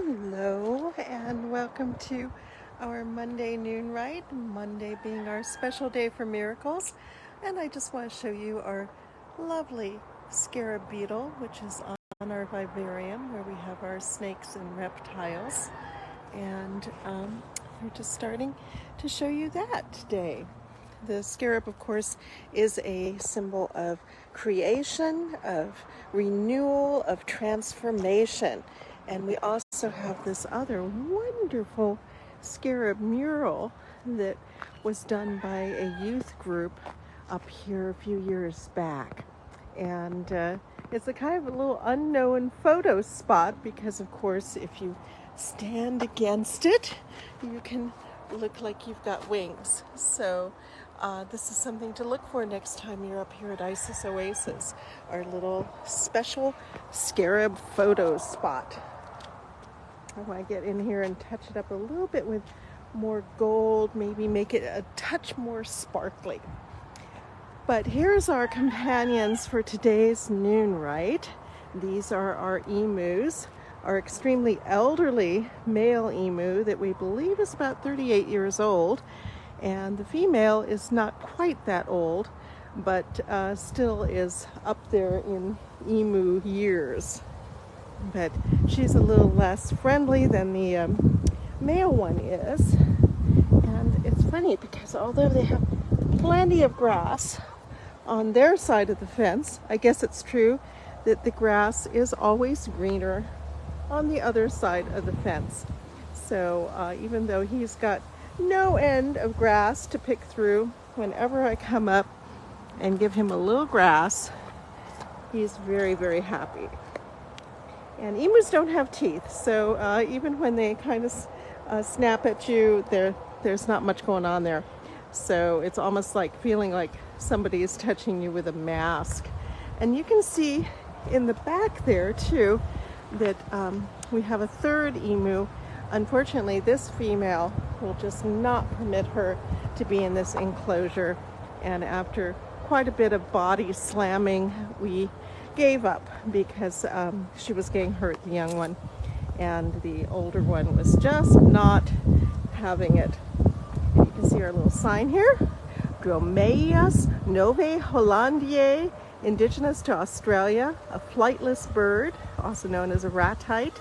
Hello and welcome to our Monday noon ride, Monday being our special day for miracles. And I just want to show you our lovely scarab beetle, which is on our vivarium where we have our snakes and reptiles. And we're just starting to show you that today. The scarab, of course, is a symbol of creation, of renewal, of transformation. And we also have this other wonderful scarab mural that was done by a youth group up here a few years back. And it's a kind of a little unknown photo spot because, of course, if you stand against it, you can look like you've got wings. So this is something to look for next time you're up here at Isis Oasis, our little special scarab photo spot. I want to get in here and touch it up a little bit with more gold, maybe make it a touch more sparkly. But here's our companions for today's noon ride. These are our emus, our extremely elderly male emu that we believe is about 38 years old. And the female is not quite that old, but still is up there in emu years. But she's a little less friendly than the male one is. And it's funny because although they have plenty of grass on their side of the fence, I guess it's true that the grass is always greener on the other side of the fence. So even though he's got no end of grass to pick through, whenever I come up and give him a little grass, he's very, very happy. And emus don't have teeth, so even when they kind of snap at you, there's not much going on there. So it's almost like feeling like somebody is touching you with a mask. And you can see in the back there too that we have a third emu. Unfortunately, this female will just not permit her to be in this enclosure. And after quite a bit of body slamming, we gave up because she was getting hurt, the young one. And the older one was just not having it. And you can see our little sign here. Dromaeus novae hollandiae, indigenous to Australia, a flightless bird, also known as a ratite,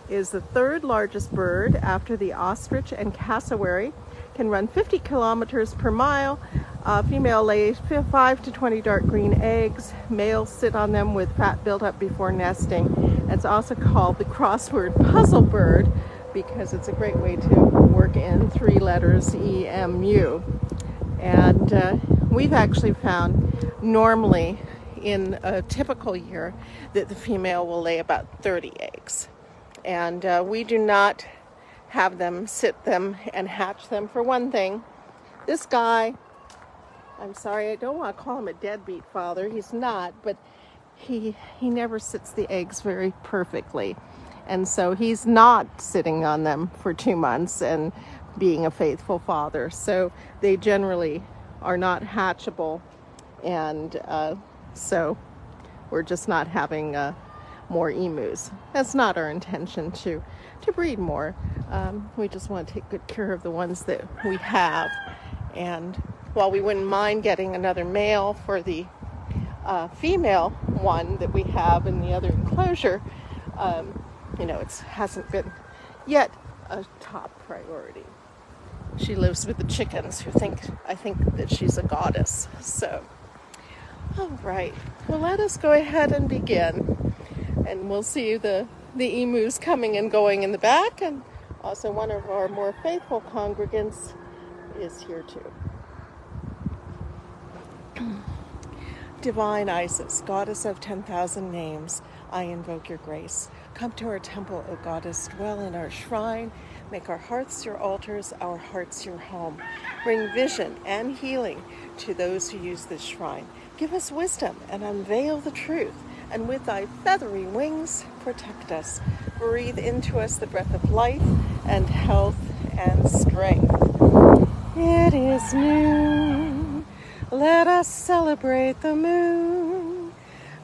is the third largest bird after the ostrich and cassowary, can run 50 kilometers per mile. Female lays 5 to 20 dark green eggs. Males sit on them with fat built up before nesting. It's also called the crossword puzzle bird because it's a great way to work in 3 letters EMU. And we've actually found normally in a typical year that the female will lay about 30 eggs. And we do not have them sit them and hatch them. For one thing, this guy, I'm sorry, I don't want to call him a deadbeat father. He's not, but he never sits the eggs very perfectly. And so he's not sitting on them for 2 months and being a faithful father. So they generally are not hatchable. And so we're just not having more emus. That's not our intention to breed more. We just want to take good care of the ones that we have. And while we wouldn't mind getting another male for the female one that we have in the other enclosure, it hasn't been yet a top priority. She lives with the chickens who I think that she's a goddess. So, all right. Well, let us go ahead and begin. And we'll see the emus coming and going in the back. And also one of our more faithful congregants is here too. Divine Isis, goddess of 10,000 names, I invoke your grace. Come to our temple, O goddess, dwell in our shrine. Make our hearts your altars, our hearts your home. Bring vision and healing to those who use this shrine. Give us wisdom and unveil the truth. And with thy feathery wings, protect us. Breathe into us the breath of life and health and strength. It is noon. Let us celebrate the moon.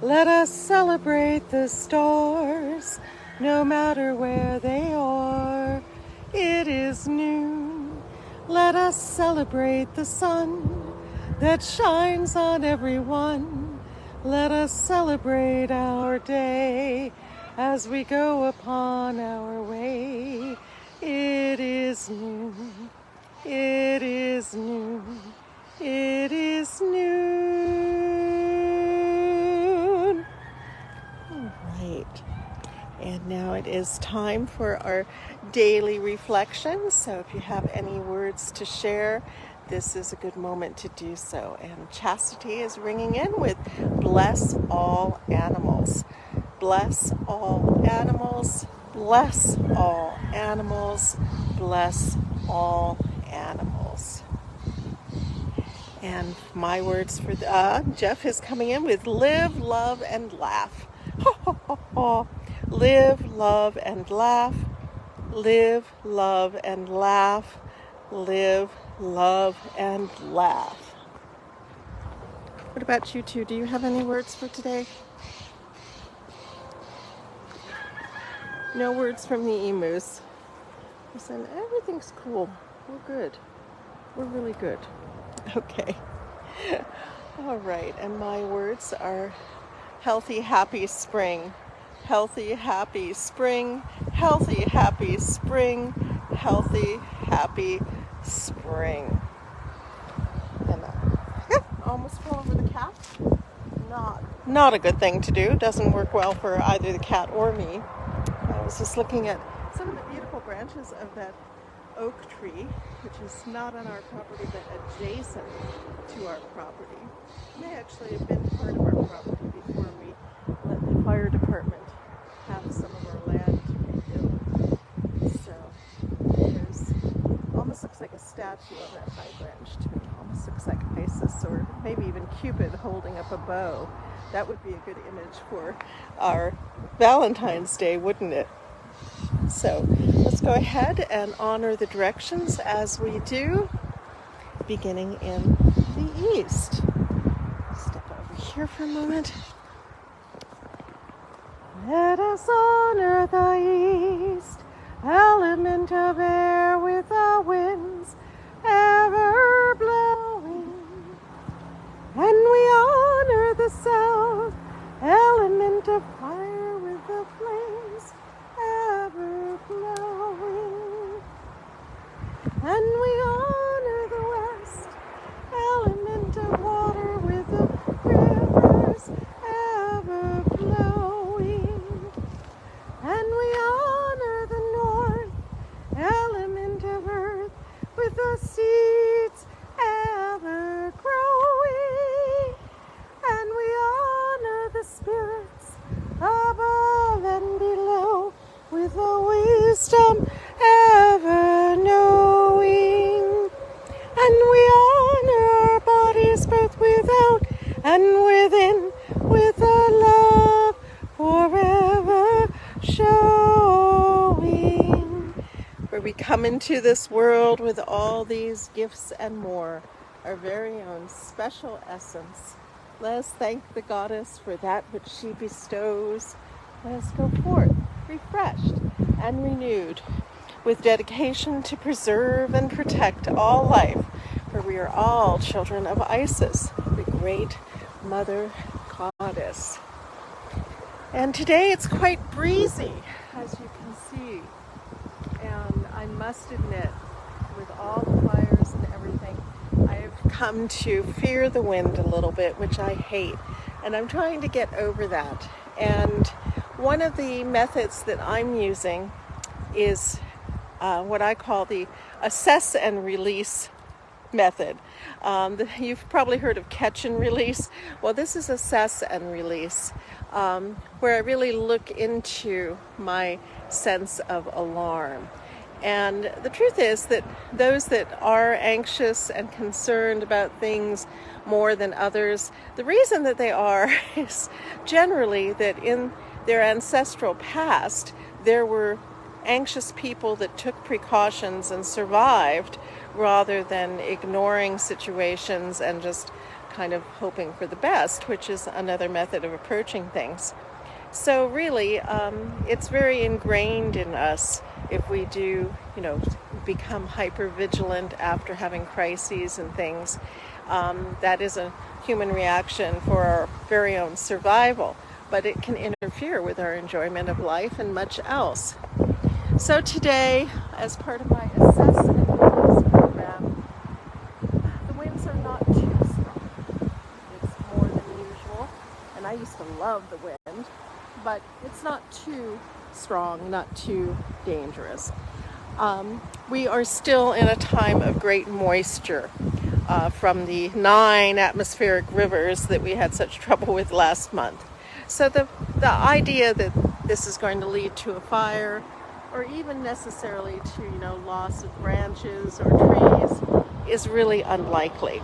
Let us celebrate the stars. no matter where they are. It is noon. Let us celebrate the sun that shines on everyone. Let us celebrate our day as we go upon our way. It is noon. It is noon. It is noon. All right. And now it is time for our daily reflection. So if you have any words to share, this is a good moment to do so. And Chastity is ringing in with bless all animals. Bless all animals. Bless all animals. Bless all animals. And my words for Jeff is coming in with live, love, and laugh. Live, love, and laugh. Live, love, and laugh. Live, love, and laugh. What about you two? Do you have any words for today? No words from the emus. Listen, everything's cool. We're good. We're really good. Okay. All right. And my words are healthy, happy spring. Healthy, happy spring. Healthy, happy spring. Healthy, happy spring. And almost fell over the cat. Not a good thing to do. Doesn't work well for either the cat or me. I was just looking at some of the beautiful branches of that oak tree, which is not on our property but adjacent to our property. It may actually have been part of our property before we let the fire department have some of our land to rebuild. So there's almost looks like a statue on that high branch to me. Almost looks like Isis or maybe even Cupid holding up a bow. That would be a good image for our Valentine's Day, wouldn't it? So let's go ahead and honor the directions as we do, beginning in the east. Step over here for a moment. Let us honor the east, element of air with the winds ever blowing. And we honor the south, element of fire with the flames ever glowing. And we honor the west, element of water with the rivers ever flowing. And we honor the north, element of earth with the seeds ever growing. And we honor the spirits above and below with the wisdom ever knowing. And we honor our bodies both without and within with a love forever showing. For we come into this world with all these gifts and more, our very own special essence. Let us thank the goddess for that which she bestows. Let us go forth, refreshed and renewed, with dedication to preserve and protect all life, for we are all children of Isis, the great mother goddess. And today it's quite breezy, as you can see. And I must admit, with all the fires and everything, I've come to fear the wind a little bit, which I hate. And I'm trying to get over that. And one of the methods that I'm using is what I call the assess and release method. You've probably heard of catch and release. Well, this is assess and release, where I really look into my sense of alarm. And the truth is that those that are anxious and concerned about things more than others, the reason that they are is generally that in their ancestral past, there were anxious people that took precautions and survived rather than ignoring situations and just kind of hoping for the best, which is another method of approaching things. So really, it's very ingrained in us if we do, become hyper vigilant after having crises and things. That is a human reaction for our very own survival, but it can interfere with our enjoyment of life and much else. So today, as part of my Assess and Release program, the winds are not too strong. It's more than usual, and I used to love the wind, but it's not too strong, not too dangerous. We are still in a time of great moisture from the 9 atmospheric rivers that we had such trouble with last month. So the idea that this is going to lead to a fire, or even necessarily to loss of branches or trees, is really unlikely.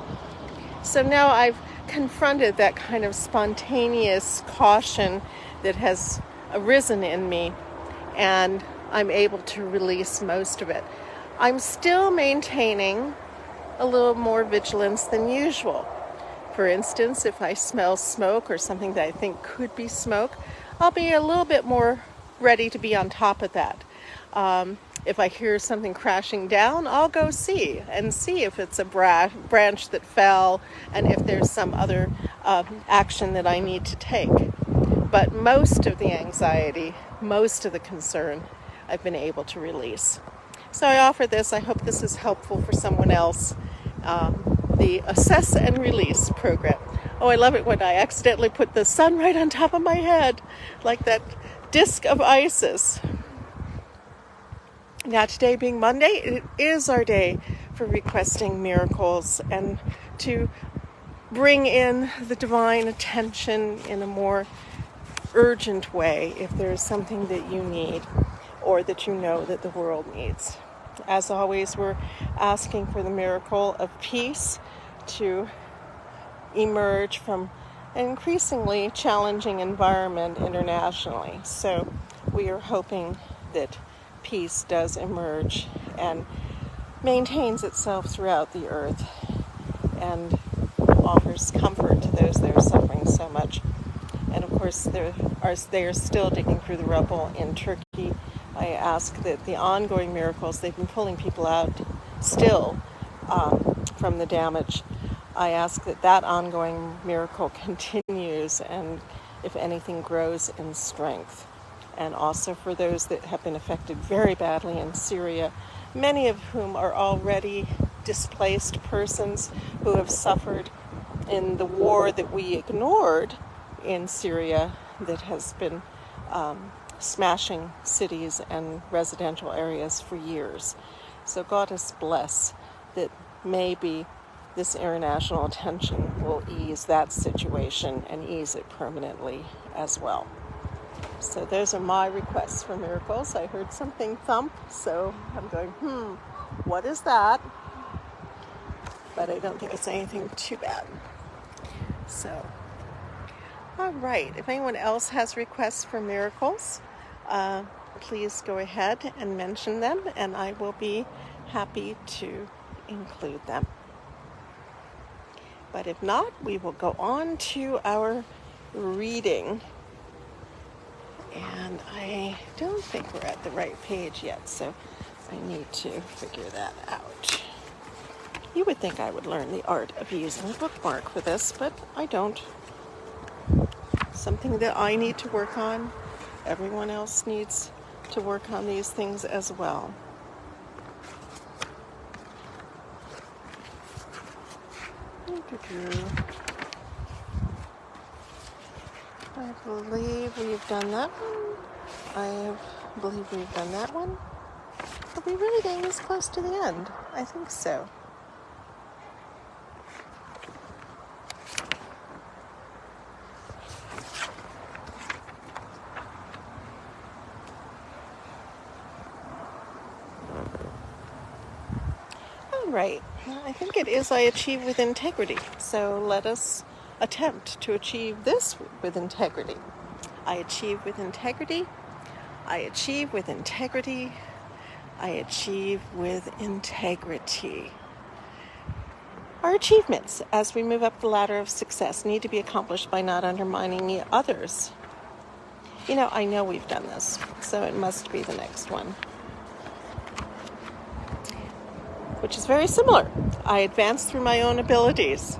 So now I've confronted that kind of spontaneous caution that has arisen in me, and I'm able to release most of it. I'm still maintaining a little more vigilance than usual. For instance, if I smell smoke or something that I think could be smoke, I'll be a little bit more ready to be on top of that. If I hear something crashing down, I'll go see if it's a branch that fell and if there's some other action that I need to take. But most of the anxiety, most of the concern, I've been able to release. So I offer this. I hope this is helpful for someone else. The Assess and Release program. Oh, I love it when I accidentally put the sun right on top of my head, like that disc of Isis. Now, today being Monday, it is our day for requesting miracles and to bring in the divine attention in a more urgent way if there's something that you need or that you know that the world needs. As always, we're asking for the miracle of peace to emerge from an increasingly challenging environment internationally. So we are hoping that peace does emerge and maintains itself throughout the earth and offers comfort to those that are suffering so much. And of course, they are still digging through the rubble in Turkey. I ask that the ongoing miracles, they've been pulling people out still from the damage. I ask that ongoing miracle continues and, if anything, grows in strength. And also for those that have been affected very badly in Syria, many of whom are already displaced persons who have suffered in the war that we ignored in Syria that has been smashing cities and residential areas for years. So God has blessed that maybe this international attention will ease that situation and ease it permanently as well. So those are my requests for miracles. I heard something thump, so I'm going, what is that? But I don't think it's anything too bad. So, all right. If anyone else has requests for miracles, please go ahead and mention them, and I will be happy to include them. But if not, we will go on to our reading. And I don't think we're at the right page yet, so I need to figure that out. You would think I would learn the art of using a bookmark for this, but I don't. Something that I need to work on. Everyone else needs to work on these things as well. I believe we've done that one. I believe we've done that one. Are we really getting this close to the end? I think so. All right. I think it is I achieve with integrity. So let us attempt to achieve this with integrity. I achieve with integrity. I achieve with integrity. I achieve with integrity. Our achievements as we move up the ladder of success need to be accomplished by not undermining others. You know, I know we've done this, so it must be the next one, which is very similar. I advance through my own abilities.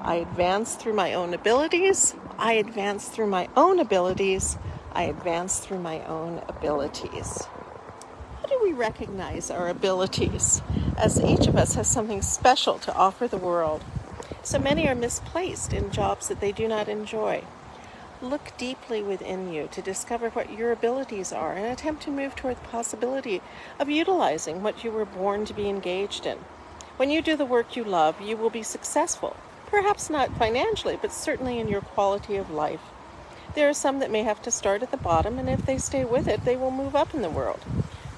I advance through my own abilities. I advance through my own abilities. I advance through my own abilities. How do we recognize our abilities, as each of us has something special to offer the world? So many are misplaced in jobs that they do not enjoy. Look deeply within you to discover what your abilities are and attempt to move toward the possibility of utilizing what you were born to be engaged in. When you do the work you love, you will be successful. Perhaps not financially, but certainly in your quality of life. There are some that may have to start at the bottom, and if they stay with it, they will move up in the world.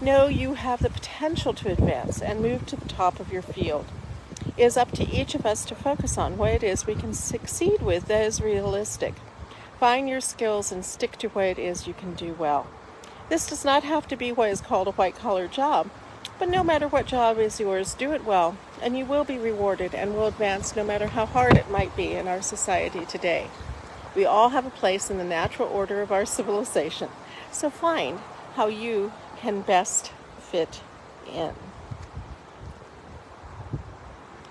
Know you have the potential to advance and move to the top of your field. It is up to each of us to focus on what it is we can succeed with that is realistic. Find your skills and stick to what it is you can do well. This does not have to be what is called a white-collar job, but no matter what job is yours, do it well, and you will be rewarded and will advance no matter how hard it might be in our society today. We all have a place in the natural order of our civilization, so find how you can best fit in.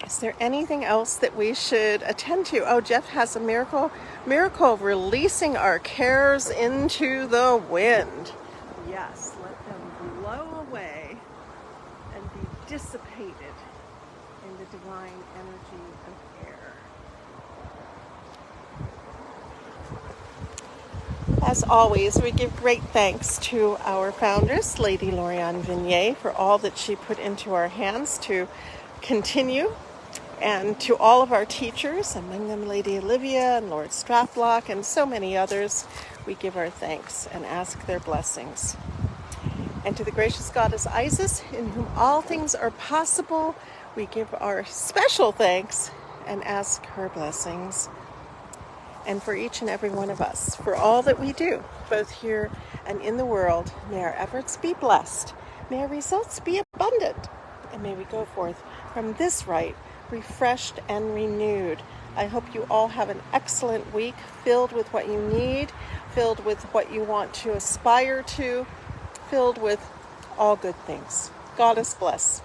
Is there anything else that we should attend to? Oh, Jeff has a miracle of releasing our cares into the wind. Yes, let them blow away and be dissipated in the divine energy of air. As always, we give great thanks to our foundress, Lady Lorianne Vanier, for all that she put into our hands to continue, and to all of our teachers, among them Lady Olivia and Lord Strathlock and so many others. We give our thanks and ask their blessings. And to the gracious goddess Isis, in whom all things are possible, we give our special thanks and ask her blessings. And for each and every one of us, for all that we do, both here and in the world, may our efforts be blessed, may our results be abundant, and may we go forth from this rite refreshed and renewed. I hope you all have an excellent week, filled with what you need, filled with what you want to aspire to, filled with all good things. Goddess bless.